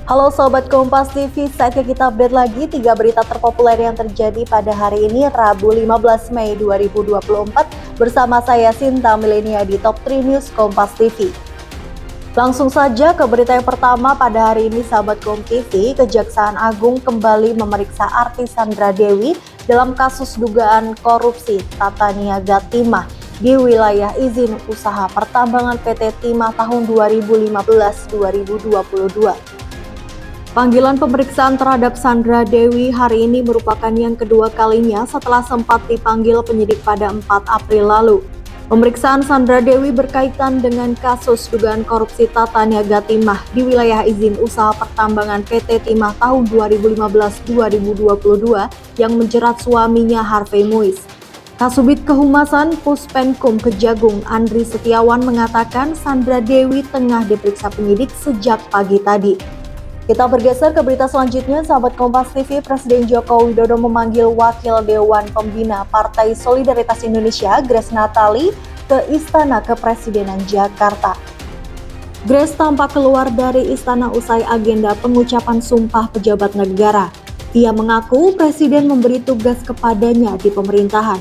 Halo Sobat Kompas TV, saatnya kita update lagi 3 berita terpopuler yang terjadi pada hari ini Rabu 15 Mei 2024 bersama saya Sinta Milenia di Top 3 News Kompas TV. Langsung saja ke berita yang pertama pada hari ini Sahabat Kompas TV, Kejaksaan Agung kembali memeriksa artis Sandra Dewi dalam kasus dugaan korupsi tata niaga timah di wilayah izin usaha pertambangan PT Timah tahun 2015-2022. Panggilan pemeriksaan terhadap Sandra Dewi hari ini merupakan yang kedua kalinya setelah sempat dipanggil penyidik pada 4 April lalu. Pemeriksaan Sandra Dewi berkaitan dengan kasus dugaan korupsi tata niaga timah di wilayah izin usaha pertambangan PT Timah tahun 2015-2022 yang menjerat suaminya Harvey Muiz. Kasubit Kehumasan Puspenkum Kejagung Andri Setiawan mengatakan Sandra Dewi tengah diperiksa penyidik sejak pagi tadi. Kita bergeser ke berita selanjutnya, sahabat Kompas TV. Presiden Joko Widodo memanggil Wakil Dewan Pembina Partai Solidaritas Indonesia, Grace Natali, ke Istana Kepresidenan Jakarta. Grace tampak keluar dari istana usai agenda pengucapan sumpah pejabat negara. Ia mengaku Presiden memberi tugas kepadanya di pemerintahan.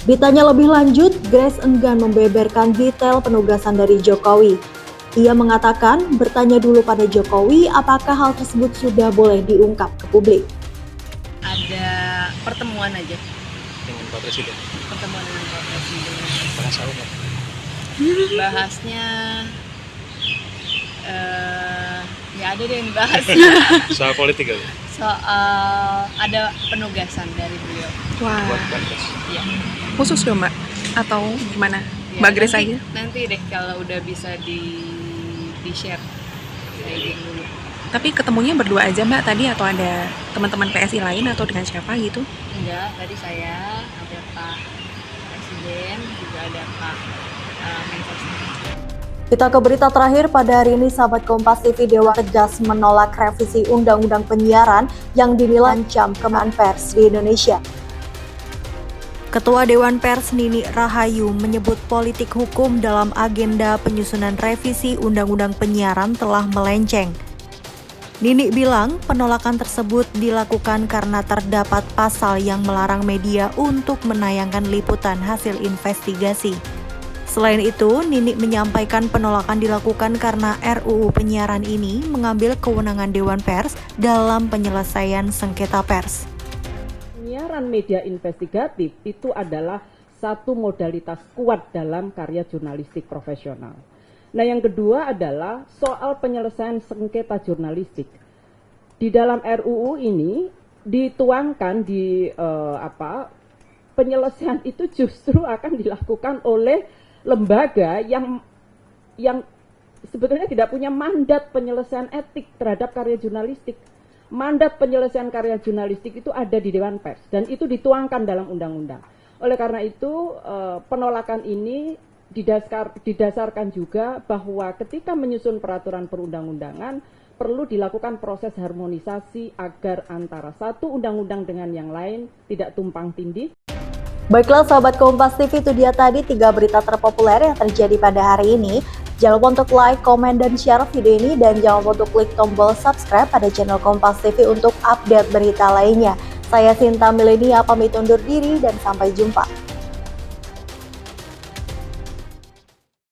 Ditanya lebih lanjut, Grace enggan membeberkan detail penugasan dari Jokowi. Ia mengatakan bertanya dulu pada Jokowi apakah hal tersebut sudah boleh diungkap ke publik. Ada pertemuan aja dengan Pak Presiden. Pertemuan dengan Pak Presiden. Bahas apa, Pak? Bahasnya ya ada deh yang bahas. Soal politik ya? Soal ada penugasan dari beliau. Wah, Buat Banpres. Iya. khusus dong Mbak? Atau gimana? Ya, Mbak Grace aja? nanti deh kalau udah bisa di-share. Saya izin dulu. Tapi ketemunya berdua aja Mbak tadi atau ada teman-teman PSI lain atau dengan siapa gitu? Enggak, tadi saya ada Pak Presiden, juga ada Pak Mensesnek. Kita ke berita terakhir pada hari ini, sahabat Kompas TV. Dewan tegas menolak revisi Undang-Undang Penyiaran yang dinilai ancam keamanan pers di Indonesia. Ketua Dewan Pers Nini Rahayu menyebut politik hukum dalam agenda penyusunan revisi Undang-Undang Penyiaran telah melenceng. Nini bilang penolakan tersebut dilakukan karena terdapat pasal yang melarang media untuk menayangkan liputan hasil investigasi. Selain itu, Nini menyampaikan penolakan dilakukan karena RUU Penyiaran ini mengambil kewenangan Dewan Pers dalam penyelesaian sengketa pers. Penyiaran media investigatif itu adalah satu modalitas kuat dalam karya jurnalistik profesional. Nah, yang kedua adalah soal penyelesaian sengketa jurnalistik. Di dalam RUU ini dituangkan penyelesaian itu justru akan dilakukan oleh lembaga yang sebetulnya tidak punya mandat penyelesaian etik terhadap karya jurnalistik. Mandat penyelesaian karya jurnalistik itu ada di Dewan Pers dan itu dituangkan dalam undang-undang. Oleh karena itu penolakan ini didasarkan juga bahwa ketika menyusun peraturan perundang-undangan perlu dilakukan proses harmonisasi agar antara satu undang-undang dengan yang lain tidak tumpang tindih. Baiklah sahabat Kompas TV, itu dia tadi 3 berita terpopuler yang terjadi pada hari ini. Jangan lupa untuk like, komen, dan share video ini. Dan jangan lupa untuk klik tombol subscribe pada channel Kompas TV untuk update berita lainnya. Saya Sinta Milenia pamit undur diri dan sampai jumpa.